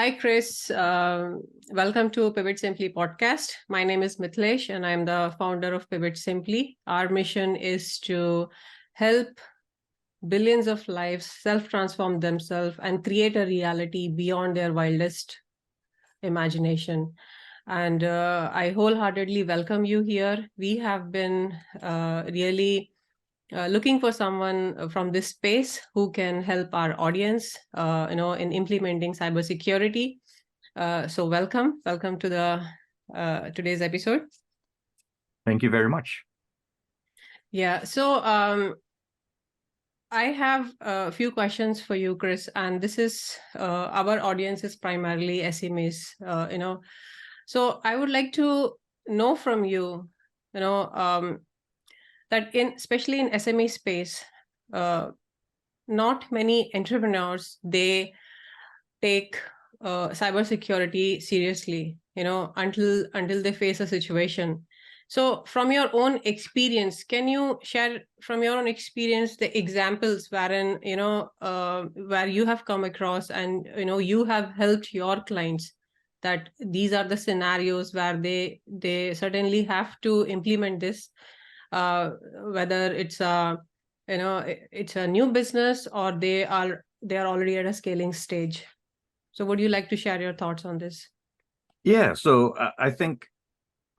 Hi, Chris. Welcome to PivotSimply podcast. My name is Mithilesh, and I'm the founder of PivotSimply. Our mission is to help billions of lives self-transform themselves and create a reality beyond their wildest imagination. And I wholeheartedly welcome you here. We have been really looking for someone from this space who can help our audience, in implementing cybersecurity. So welcome to the today's episode. Thank you very much. Yeah. So I have a few questions for you, Chris, and this is our audience is primarily SMEs. So I would like to know from you, that especially in SME space, not many entrepreneurs, they take cybersecurity seriously, until they face a situation. So from your own experience, can you share from your own experience the examples wherein, where you have come across and, you have helped your clients, that these are the scenarios where they certainly have to implement this, whether it's it's a new business or they are already at a scaling stage. So would you like to share your thoughts on this? Yeah, so I think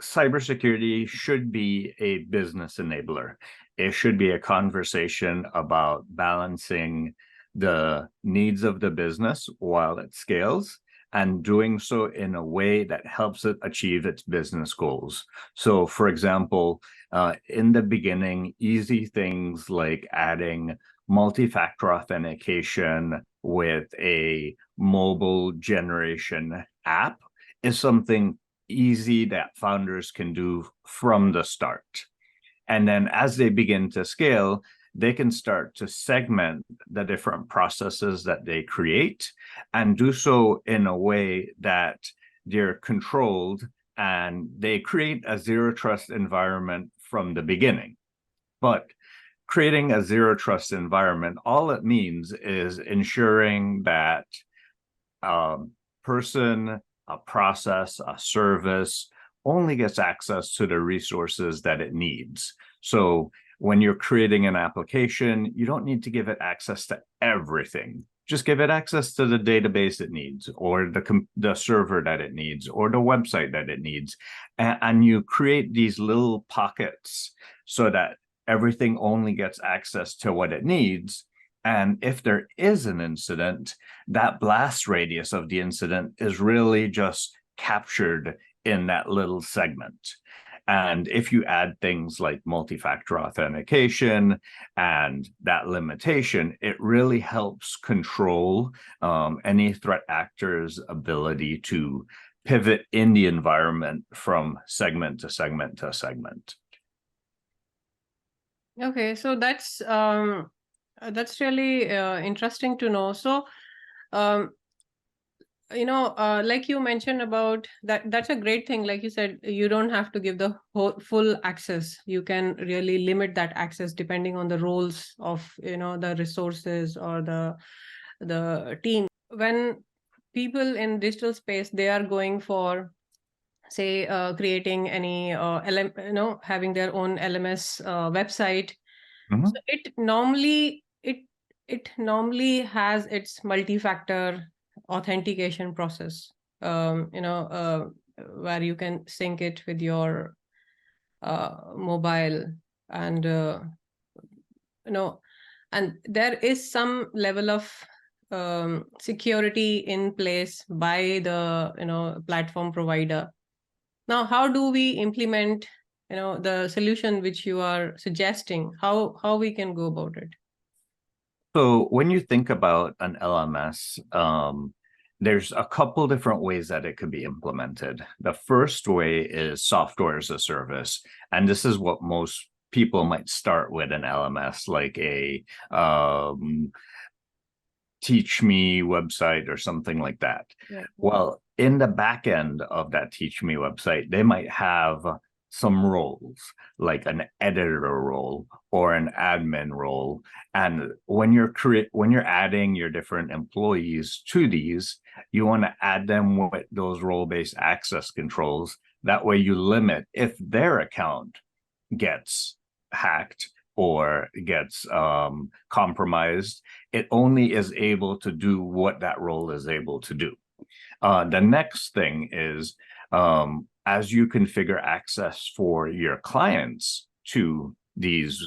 cybersecurity should be a business enabler. It should be a conversation about balancing the needs of the business while it scales, and doing so in a way that helps it achieve its business goals. So, for example, in the beginning, easy things like adding multi-factor authentication with a mobile generation app is something easy that founders can do from the start. And then as they begin to scale, they can start to segment the different processes that they create and do so in a way that they're controlled, and they create a zero trust environment from the beginning. But creating a zero trust environment, all it means is ensuring that person, a process, a service only gets access to the resources that it needs. So when you're creating an application, you don't need to give it access to everything. Just give it access to the database it needs, or the server that it needs, or the website that it needs. And you create these little pockets so that everything only gets access to what it needs. And if there is an incident, that blast radius of the incident is really just captured in that little segment. And if you add things like multi-factor authentication and that limitation, it really helps control any threat actor's ability to pivot in the environment from segment to segment to segment. Okay, so that's really interesting to know. So, like you mentioned about that, that's a great thing. Like you said, you don't have to give the full access. You can really limit that access depending on the roles of, the resources or the team. When people in digital space, they are going for, say, creating any having their own LMS website. Mm-hmm. So it normally has its multi-factor authentication process, where you can sync it with your mobile, and and there is some level of security in place by the platform provider. Now, how do we implement the solution which you are suggesting? How we can go about it? So when you think about an LMS, there's a couple different ways that it could be implemented. The first way is software as a service, and this is what most people might start with an LMS, like a Teach Me website or something like that. Yeah. Well, in the back end of that Teach Me website, they might have some roles, like an editor role or an admin role. And when you're adding your different employees to these, you want to add them with those role-based access controls. That way you limit if their account gets hacked or gets compromised, it only is able to do what that role is able to do. The next thing is, as you configure access for your clients to these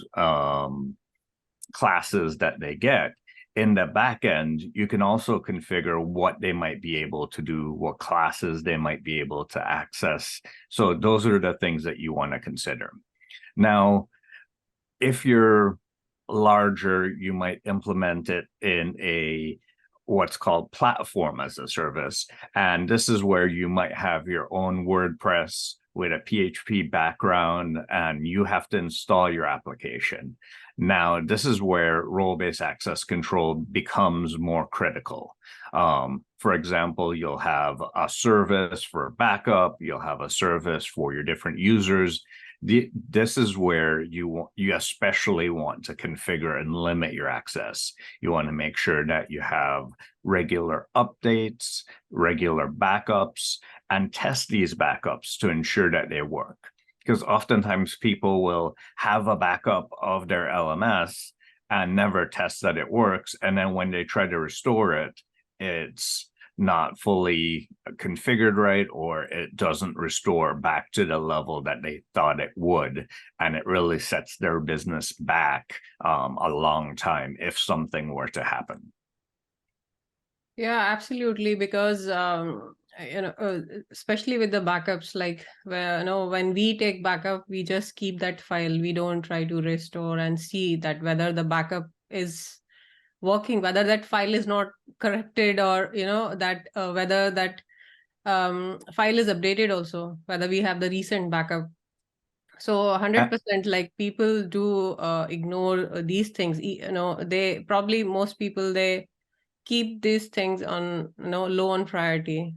classes that they get, in the back end, you can also configure what they might be able to do, what classes they might be able to access. So those are the things that you want to consider. Now, if you're larger, you might implement it in a what's called platform as a service. And this is where you might have your own WordPress with a PHP background, and you have to install your application. Now, this is where role-based access control becomes more critical. For example, you'll have a service for backup, you'll have a service for your different users. This is where you especially want to configure and limit your access. You want to make sure that you have regular updates, regular backups, and test these backups to ensure that they work. Because oftentimes people will have a backup of their LMS and never test that it works. And then when they try to restore it, it's not fully configured right, or it doesn't restore back to the level that they thought it would. And it really sets their business back a long time if something were to happen. Yeah, absolutely. Because especially with the backups, like where when we take backup, we just keep that file. We don't try to restore and see that whether the backup is working, whether that file is not corrected, or that whether that file is updated also, whether we have the recent backup. So 100%, like people do ignore these things. They probably, most people, they keep these things on low on priority,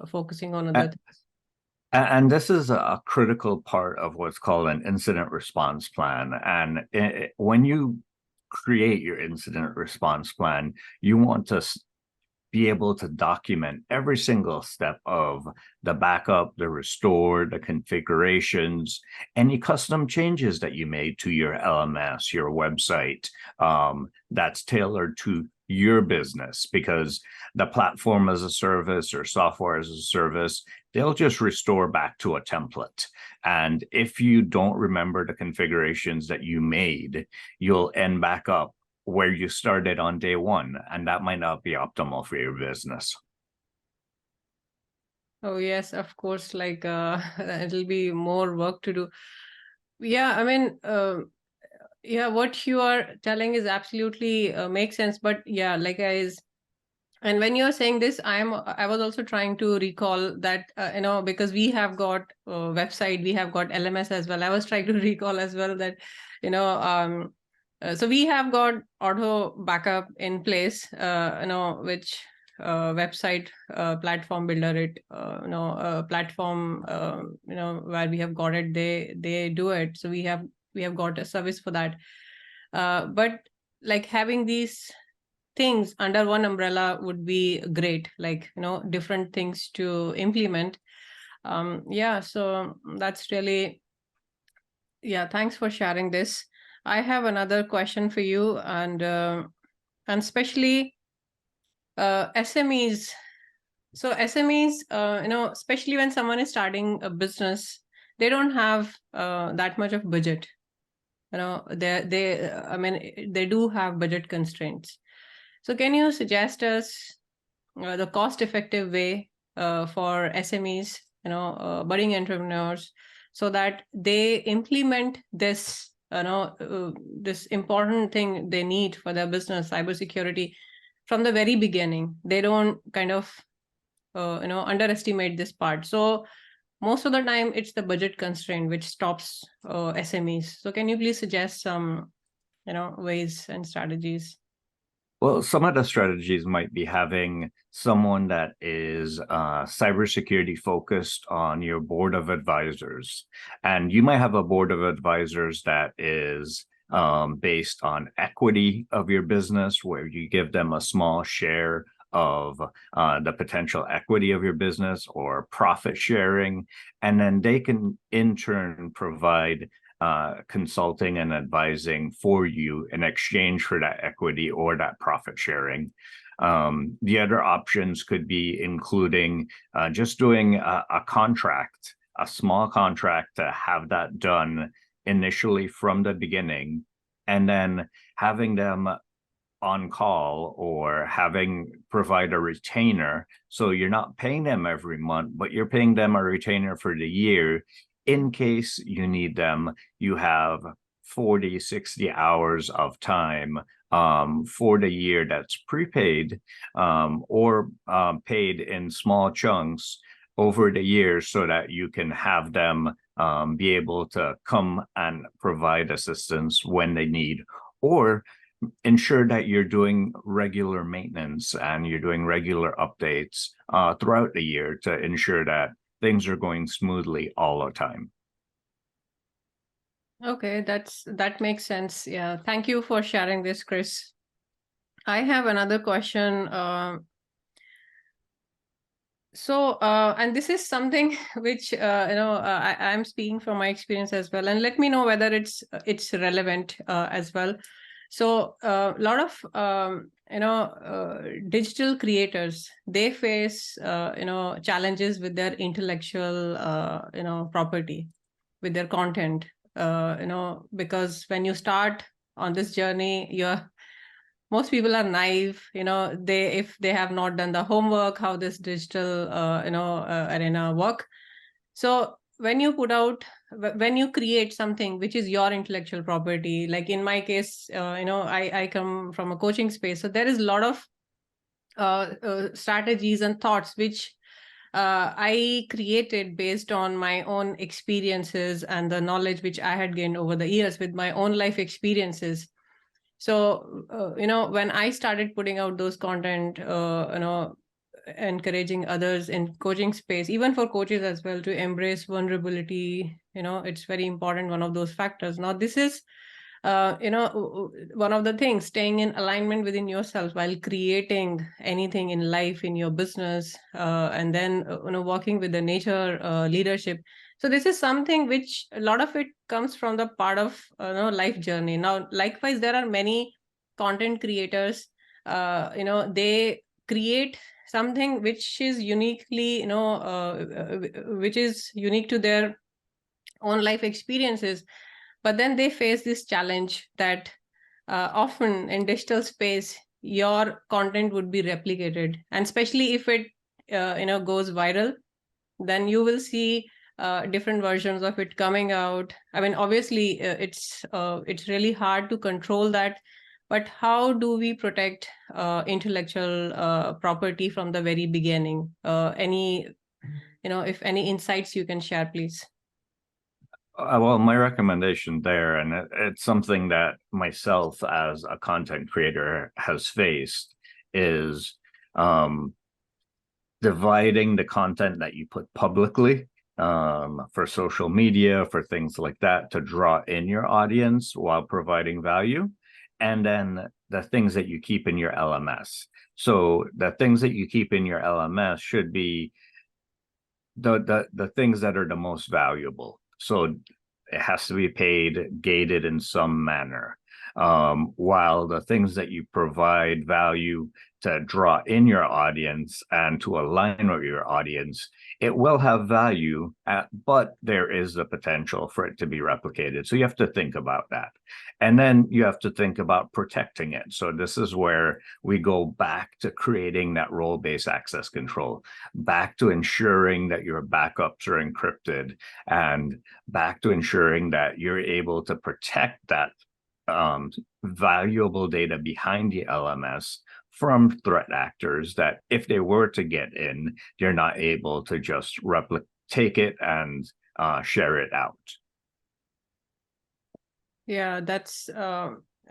focusing on other things. And this is a critical part of what's called an incident response plan. And when you create your incident response plan, you want to be able to document every single step of the backup, the restore, the configurations, any custom changes that you made to your LMS, your website, that's tailored to your business, because the platform as a service or software as a service, they'll just restore back to a template. And if you don't remember the configurations that you made, you'll end back up where you started on day one, and that might not be optimal for your business. Oh yes, of course, like it'll be more work to do. Yeah, I mean, yeah, what you are telling is absolutely makes sense. But yeah, like and when you're saying this, I was also trying to recall that because we have got website, we have got LMS as well. I was trying to recall as well that so we have got auto backup in place, which website platform builder, it platform where we have got it, they do it. So we have got a service for that. But like having these things under one umbrella would be great, like different things to implement. Yeah, so that's really, yeah, thanks for sharing this. I have another question for you, and especially SMEs. So SMEs, especially when someone is starting a business, they don't have that much of budget. I mean, they do have budget constraints. So can you suggest us the cost-effective way for SMEs, budding entrepreneurs, so that they implement this, this important thing they need for their business, cybersecurity, from the very beginning? They don't kind of, underestimate this part. So most of the time, it's the budget constraint which stops SMEs. So can you please suggest some, ways and strategies? Well, some of the strategies might be having someone that is cybersecurity focused on your board of advisors. And you might have a board of advisors that is based on equity of your business, where you give them a small share of the potential equity of your business or profit sharing. And then they can in turn provide consulting and advising for you in exchange for that equity or that profit sharing. The other options could be including just doing a contract, a small contract to have that done initially from the beginning, and then having them on call or having provide a retainer. So you're not paying them every month, but you're paying them a retainer for the year. In case you need them, you have 40, 60 hours of time for the year that's prepaid or paid in small chunks over the year, so that you can have them be able to come and provide assistance when they need, or ensure that you're doing regular maintenance and you're doing regular updates throughout the year to ensure that things are going smoothly all the time. Okay, that makes sense. Yeah, thank you for sharing this, Chris. I have another question. And this is something which I'm speaking from my experience as well, and let me know whether it's relevant as well. So a lot of digital creators, they face challenges with their intellectual property, with their content, because when you start on this journey, most people are naive, if they have not done the homework, how this digital arena work. So when you create something which is your intellectual property, like in my case, I come from a coaching space, so there is a lot of strategies and thoughts which I created based on my own experiences and the knowledge which I had gained over the years with my own life experiences. So, when I started putting out those content, encouraging others in coaching space, even for coaches as well, to embrace vulnerability, it's very important, one of those factors. Now, this is, one of the things, staying in alignment within yourself while creating anything in life, in your business, and then, working with the nature leadership. So this is something which a lot of it comes from the part of life journey. Now, likewise, there are many content creators. They create something which is uniquely, which is unique to their own life experiences. But then they face this challenge that often in digital space, your content would be replicated, and especially if it goes viral, then you will see different versions of it coming out. I mean, obviously, it's really hard to control that. But how do we protect intellectual property from the very beginning? If any insights you can share, please. Well, my recommendation there, and it's something that myself as a content creator has faced, is dividing the content that you put publicly for social media, for things like that, to draw in your audience while providing value, and then the things that you keep in your LMS. So the things that you keep in your LMS should be the things that are the most valuable. So it has to be paid, gated in some manner. While the things that you provide value to draw in your audience and to align with your audience, it will have value, but there is the potential for it to be replicated. So you have to think about that. And then you have to think about protecting it. So this is where we go back to creating that role-based access control, back to ensuring that your backups are encrypted, and back to ensuring that you're able to protect that valuable data behind the LMS from threat actors, that if they were to get in, they're not able to just take it and share it out. Yeah, that's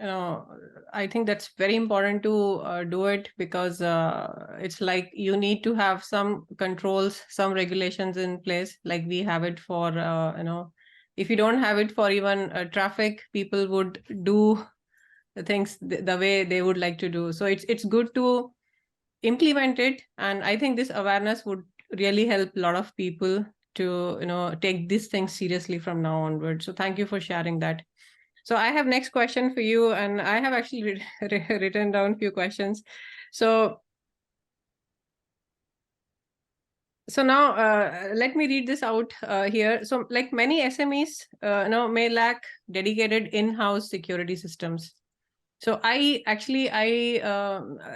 I think that's very important to do it, because it's like you need to have some controls, some regulations in place, like we have it for, if you don't have it for even traffic, people would do the things the way they would like to do. So it's good to implement it. And I think this awareness would really help a lot of people to, take these things seriously from now onward. So thank you for sharing that. So I have next question for you, and I have actually written down a few questions. So now let me read this out here. So like many SMEs, may lack dedicated in-house security systems. So I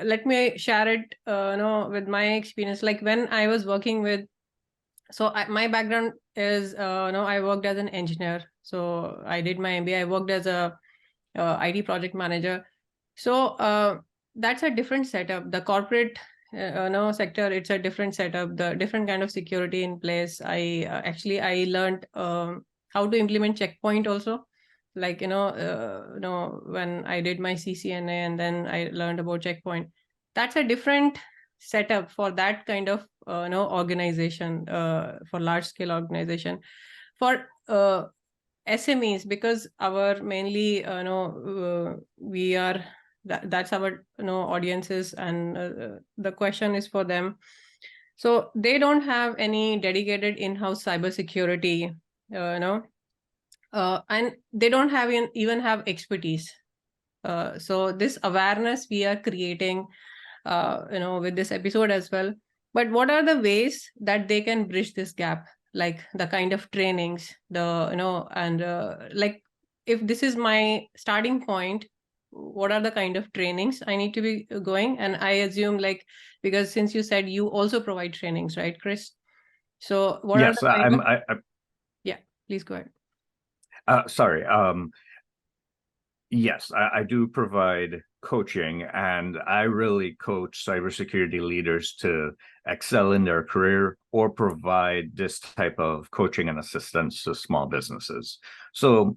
let me share it, with my experience. Like when I was working with, my background is, I worked as an engineer. So I did my MBA. I worked as a IT project manager. So that's a different setup. The corporate sector, it's a different setup, the different kind of security in place. I learned how to implement checkpoint also. Like, when I did my CCNA, and then I learned about checkpoint. That's a different setup for that kind of organization, for large scale organization. For SMEs, because our mainly we are that's our audiences, and the question is for them. So they don't have any dedicated in-house cybersecurity, and they don't have even have expertise. So this awareness we are creating, with this episode as well. But what are the ways that they can bridge this gap? Like the kind of trainings, and like if this is my starting point, what are the kind of trainings I need to be going? And I assume, like, because since you said you also provide trainings, right, Chris? So what are Yes, the kind of... Yeah, please go ahead. Sorry. Yes, I do provide coaching, and I really coach cybersecurity leaders to excel in their career or provide this type of coaching and assistance to small businesses. So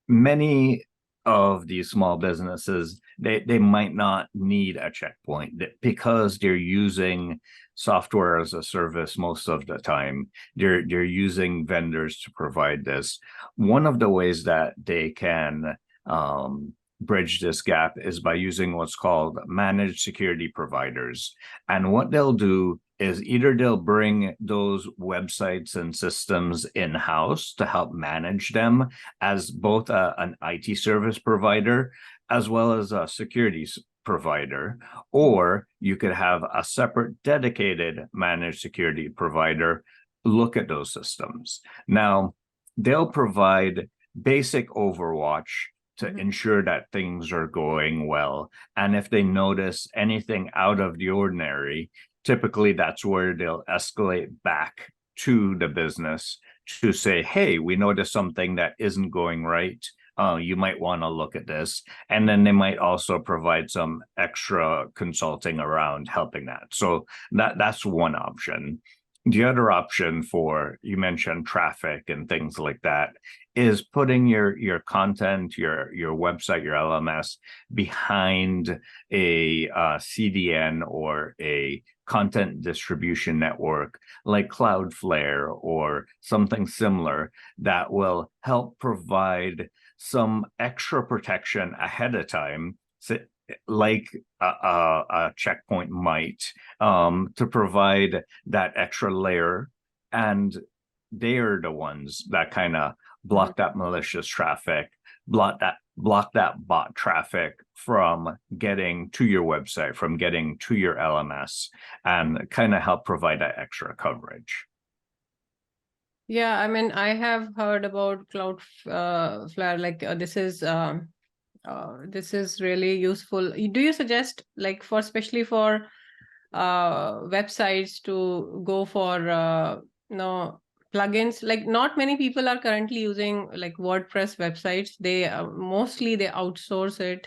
many of these small businesses, they might not need a checkpoint because they're using software as a service most of the time. They're using vendors to provide this. One of the ways that they can bridge this gap is by using what's called managed security providers. And what they'll do is either they'll bring those websites and systems in-house to help manage them as both an IT service provider as well as a security provider, or you could have a separate dedicated managed security provider look at those systems. Now, they'll provide basic overwatch to ensure that things are going well. And if they notice anything out of the ordinary, typically that's where they'll escalate back to the business to say, hey, we noticed something that isn't going right. You might want to look at this. And then they might also provide some extra consulting around helping that. So that's one option. The other option for, you mentioned traffic and things like that, is putting your content, your website, your LMS behind a CDN or a content distribution network like Cloudflare or something similar that will help provide some extra protection ahead of time, like a checkpoint might, to provide that extra layer. And they're the ones that kind of block that malicious traffic, block that bot traffic from getting to your website, from getting to your LMS, and kind of help provide that extra coverage. Yeah, I mean, I have heard about Cloudflare. Like this is really useful. Do you suggest, like, especially for websites, to go for plugins? Like, not many people are currently using like WordPress websites. They mostly they outsource it.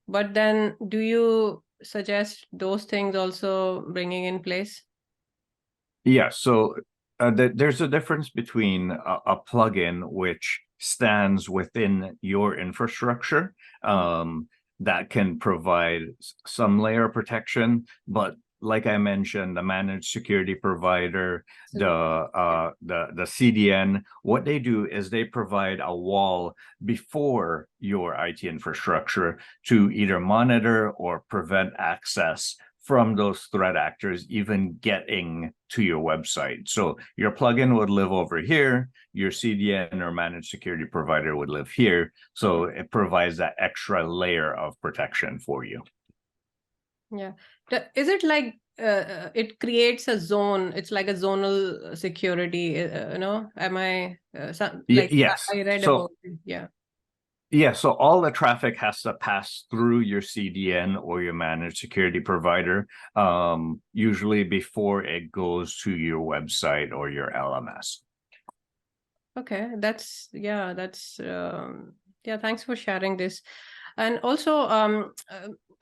But then, do you suggest those things also bringing in place? Yeah, so there's a difference between a plugin, which stands within your infrastructure that can provide some layer of protection, but like I mentioned, the managed security provider, the CDN, what they do is they provide a wall before your IT infrastructure to either monitor or prevent access from those threat actors even getting to your website. So your plugin would live over here, your CDN or managed security provider would live here. So it provides that extra layer of protection for you. Yeah. Is it like it creates a zone? It's like a zonal security, am I like yes. I read so, about it. Yeah. Yeah, so all the traffic has to pass through your CDN or your managed security provider, usually before it goes to your website or your LMS. Okay, thanks for sharing this. And also,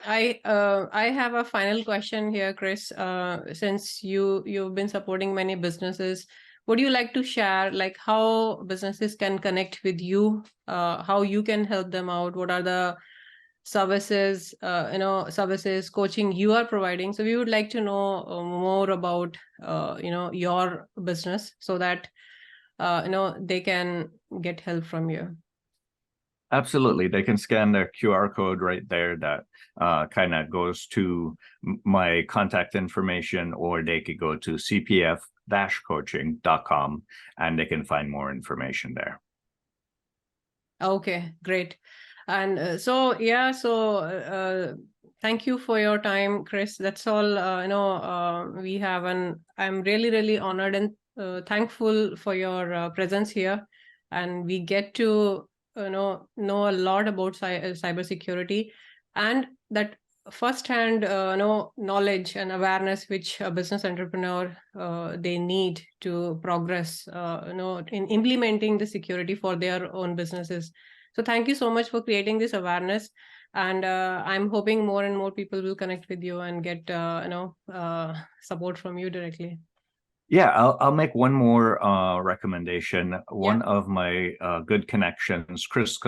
I have a final question here, Chris. Since you've been supporting many businesses, would you like to share like how businesses can connect with you, how you can help them out? What are the services, services, coaching you are providing? So we would like to know more about, your business so that they can get help from you. Absolutely. They can scan their QR code right there that kind of goes to my contact information, or they could go to cpf-coaching.com and they can find more information there. Okay, great. And thank you for your time, Chris. That's all, we have, and I'm really, really honored and thankful for your presence here. And we get to, know a lot about cybersecurity, and that first-hand, knowledge and awareness which a business entrepreneur they need to progress, in implementing the security for their own businesses. So thank you so much for creating this awareness, and I'm hoping more and more people will connect with you and get support from you directly. Yeah, I'll make one more recommendation. One of my good connections, Chris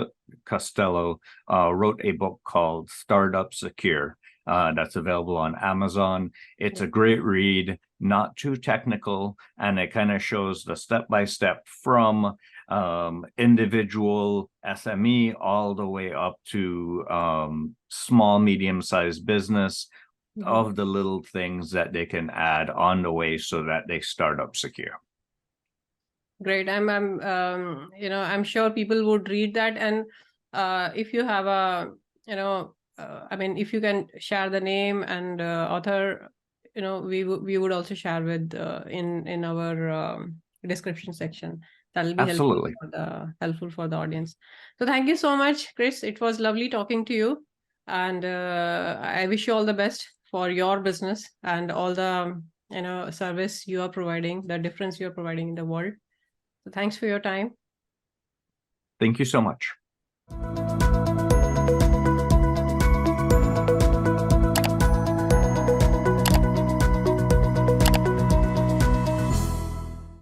Costello, wrote a book called Startup Secure that's available on Amazon. It's a great read, not too technical, and it kind of shows the step-by-step from individual SME all the way up to small, medium-sized business. Of the little things that they can add on the way so that they start up secure. Great. I'm sure people would read that. And if you have a, if you can share the name and author, we would also share with in our description section. That'll be Absolutely helpful for the audience. So thank you so much, Chris. It was lovely talking to you, and I wish you all the best for your business and all the service you are providing, the difference you are providing in the world. So thanks for your time. Thank you so much.